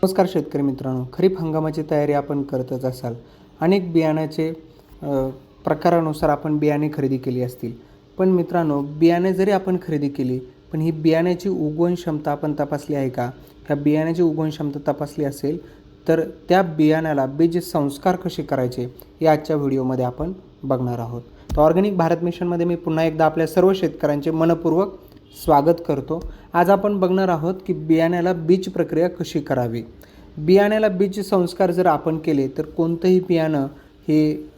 नमस्कार शेतकरी मित्रांनो, खरीप हंगामाची तयारी आपण करतच असाल. अनेक बियाण्याचे प्रकारानुसार आपण बियाणे खरेदी केली असतील. पण मित्रांनो, बियाणे जरी आपण खरेदी केली, पण ही बियाण्याची उगवण क्षमता आपण तपासली आहे का? ह्या बियाण्याची उगवण क्षमता तपासली असेल, तर त्या बियाण्याला बीज संस्कार कसे करायचे, हे आजच्या व्हिडिओमध्ये आपण बघणार आहोत. तर ऑर्गॅनिक भारत मिशनमध्ये मी पुन्हा एकदा आपल्या सर्व शेतकऱ्यांचे मनपूर्वक स्वागत करतो. आज आपण बघणार आहोत की बियाण्याला बीज प्रक्रिया कशी करावी. बियाण्याला बीज संस्कार जर आपण केले तर कोणतंही बियाणं हे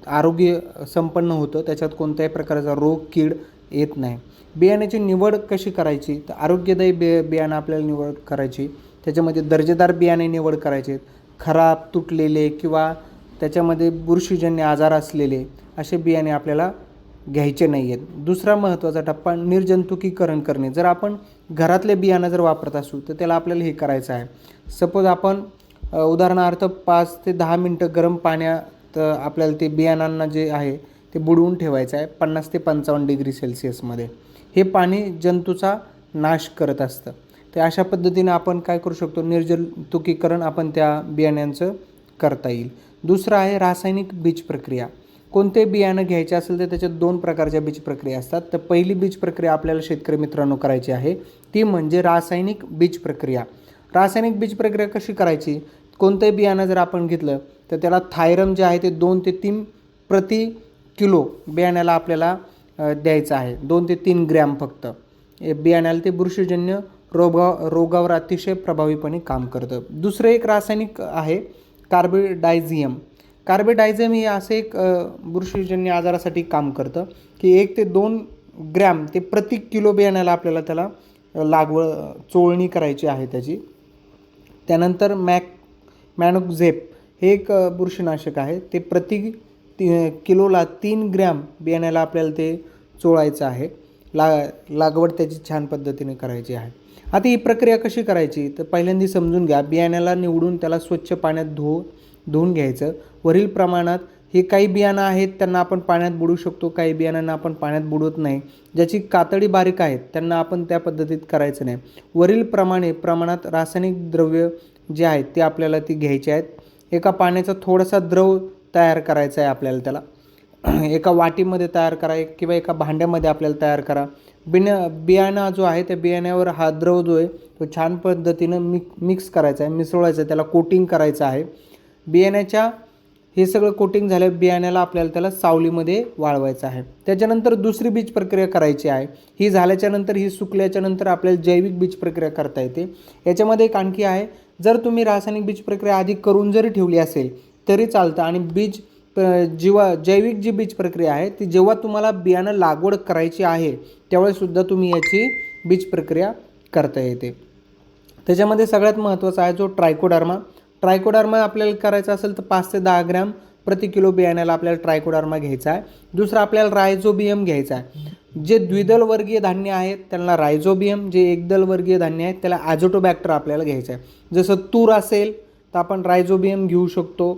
आरोग्य संपन्न होतं, त्याच्यात कोणत्याही प्रकारचा रोग कीड येत नाही. बियाण्याची निवड कशी करायची, तर आरोग्यदायी बियाणं आपल्याला निवड करायची. त्याच्यामध्ये दर्जेदार बियाणे निवड करायचे. खराब, तुटलेले किंवा त्याच्यामध्ये बुरशीजन्य आजार असलेले असे बियाणे आपल्याला घ्यायचे नाही आहेत. दुसरा महत्त्वाचा टप्पा निर्जंतुकीकरण करणे. जर आपण घरातले बियाणं जर वापरत असू तर त्याला आपल्याला हे करायचं आहे. सपोज आपण उदाहरणार्थ 5 ते 10 मिनटं गरम पाण्यात आपल्याला ते बियाणांना जे आहे ते बुडवून ठेवायचं आहे 50 ते 55 डिग्री सेल्सिअसमध्ये. हे पाणी जंतूचा नाश करत असतं. तर अशा पद्धतीने आपण काय करू शकतो, निर्जंतुकीकरण आपण त्या बियाण्यांचं करता येईल. दुसरं आहे रासायनिक बीज प्रक्रिया. कोणते बियाणं घ्यायचे असेल तर त्याच्यात 2 प्रकारच्या बीज प्रक्रिया असतात. तर पहिली बीज प्रक्रिया आपल्याला शेतकरी मित्रांनो करायची आहे ती म्हणजे रासायनिक बीज प्रक्रिया. रासायनिक बीज प्रक्रिया कशी करायची, कोणतंही बियाणं जर आपण घेतलं तर त्याला थायरम जे आहे ते 2 ते 3 प्रति किलो बियाण्याला आपल्याला द्यायचं आहे. 2 ते 3 ग्रॅम फक्त. बियाण्याला ते बुरशीजन्य रोगावर अतिशय प्रभावीपणे काम करतं. दुसरं एक रासायनिक आहे कार्बेडायझियम. कार्बेडायझियम हे असे एक बुरशीजन्य आजारासाठी काम करतं की 1 ते 2 ग्रॅम ते प्रति किलो बियाण्याला आपल्याला त्याला चोळणी करायची आहे त्याची. त्यानंतर मॅनोक्झेप हे एक बुरशीनाशक आहे. ते प्रति किलोला 3 ग्रॅम बियाण्याला आपल्याला ते चोळायचं आहे. लागवड त्याची छान पद्धतीने करायची आहे. आता ही प्रक्रिया कशी करायची, तर पहिल्यांदा समजून घ्या. बियाण्याला निवडून त्याला स्वच्छ पाण्यात धुवून घ्यायचं. वरील प्रमाणात हे काही बियाणं आहेत त्यांना आपण पाण्यात बुडवू शकतो, काही बियाणांना आपण पाण्यात बुडवत नाही. ज्याची कातडी बारीक आहेत त्यांना आपण त्या पद्धतीत करायचं नाही. वरील प्रमाणात रासायनिक द्रव्य जे आहेत ते आपल्याला ती घ्यायचे आहेत. एका पाण्याचा थोडासा द्रव तयार करायचा आहे आपल्याला. त्याला एका वाटीमध्ये तयार करा किंवा एका भांड्यामध्ये आपल्याला तयार करा. बियाणा जो आहे त्या बियाण्यावर हा द्रव जो आहे तो छान पद्धतीनं मिक्स करायचा आहे, मिसळायचा आहे, त्याला कोटिंग करायचं आहे. बियाण्याच्या हे सगळं कोटिंग झालं बियाण्याला आपल्याला त्याला सावलीमध्ये वाळवायचं आहे. त्याच्यानंतर दुसरी बीज प्रक्रिया करायची आहे. ही झाल्याच्यानंतर, ही सुकल्याच्यानंतर आपल्याला जैविक बीज प्रक्रिया करता येते. याच्यामध्ये एक आणखी आहे, जर तुम्ही रासायनिक बीज प्रक्रिया आधी करून जरी ठेवली असेल तरी चालतं. आणि जैविक जी बीज प्रक्रिया आहे ती जेव्हा तुम्हाला बियाणं लागवड करायची आहे त्यावेळेसुद्धा तुम्ही याची बीज प्रक्रिया करता येते. त्याच्यामध्ये सगळ्यात महत्त्वाचा आहे जो ट्रायकोडर्मा आपल्याला करायचा असेल तर 5 ते 10 ग्रॅम प्रति किलो बियाण्याला आपल्याला ट्रायकोडर्मा घ्यायचा आहे. दुसरा आपल्याला रायझोबियम घ्यायचा आहे. जे द्विदल वर्गीय धान्य आहेत त्यांना रायझोबियम, जे एकदल वर्गीय धान्य आहेत त्याला ॲझोटोबॅक्टर आपल्याला घ्यायचं आहे. जसं तूर असेल तर आपण रायझोबियम घेऊ शकतो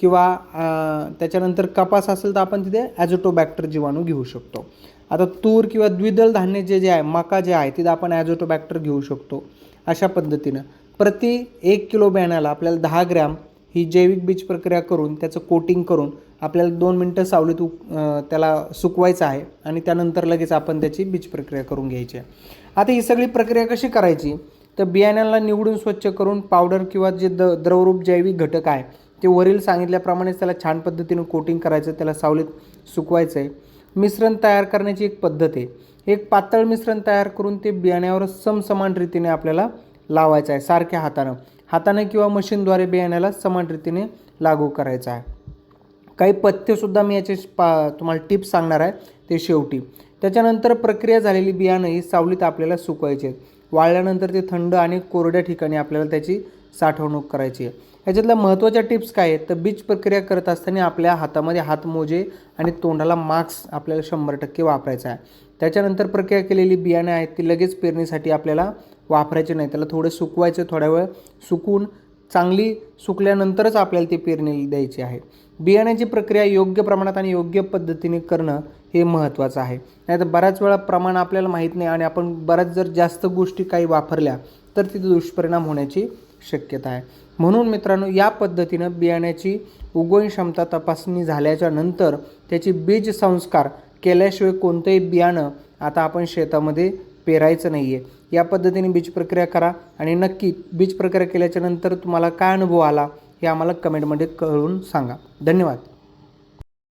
किंवा त्याच्यानंतर कपास असेल तर आपण तिथे ॲझोटोबॅक्टर जीवाणू घेऊ शकतो. आता तूर किंवा द्विदल धान्य जे आहे, मका जे आहे तिथे आपण ॲझोटोबॅक्टर घेऊ शकतो. अशा पद्धतीनं प्रति 1 किलो बियाण्याला आपल्याला 10 ग्रॅम ही जैविक बीज प्रक्रिया करून त्याचं कोटिंग करून आपल्याला 2 मिनटं सावलीत त्याला सुकवायचं आहे आणि त्यानंतर लगेच आपण त्याची बीज प्रक्रिया करून घ्यायची आहे. आता ही सगळी प्रक्रिया कशी करायची, तर बियाण्याला निवडून स्वच्छ करून पावडर किंवा जे द्रवरूप जैविक घटक आहे ते वरील सांगितल्याप्रमाणेच त्याला छान पद्धतीनं कोटिंग करायचं, त्याला सावलीत सुकवायचं आहे. मिश्रण तयार करण्याची एक पद्धत आहे. एक पातळ मिश्रण तयार करून ते बियाण्यावर समसमान रीतीने आपल्याला लावायचं आहे. सारख्या हाताने किंवा मशीनद्वारे बियाण्याला समान रीतीने लागू करायचं आहे. काही पथ्यसुद्धा मी याचे तुम्हाला टिप्स सांगणार आहे ते शेवटी. त्याच्यानंतर प्रक्रिया झालेली बियाणं ही सावलीत आपल्याला सुकवायची आहेत. वाळल्यानंतर ते थंड आणि कोरड्या ठिकाणी आपल्याला त्याची साठवणूक करायची आहे. याच्यातल्या महत्त्वाच्या टिप्स काय आहेत, तर बीज प्रक्रिया करत असताना आपल्या हातामध्ये हातमोजे आणि तोंडाला मास्क आपल्याला 100% वापरायचा आहे. त्याच्यानंतर प्रक्रिया केलेली बियाणे आहेत ती लगेच पेरणीसाठी आपल्याला वापरायचे नाही. त्याला थोडं सुकवायचं, थोड्या वेळ सुकून चांगली सुकल्यानंतरच आपल्याला ती पेरणी द्यायची आहे. बियाण्याची प्रक्रिया योग्य प्रमाणात आणि योग्य पद्धतीने करणं हे महत्त्वाचं आहे. नाही तर बऱ्याच वेळा प्रमाण आपल्याला माहीत नाही आणि आपण बऱ्याच जर जास्त गोष्टी काही वापरल्या तर तिथे दुष्परिणाम होण्याची शक्यता आहे. म्हणून मित्रांनो, या पद्धतीनं बियाण्याची उगवण क्षमता तपासणी झाल्याच्या नंतर त्याची बीज संस्कार केल्याशिवाय कोणतंही बियाणं आता आपण शेतामध्ये पेरायचं नाही आहे. या पद्धतीने बीज प्रक्रिया करा आणि नक्की बीज प्रक्रिया केल्याच्या नंतर तुम्हाला काय अनुभव आला हे आम्हाला कमेंटमध्ये कळवून सांगा. धन्यवाद.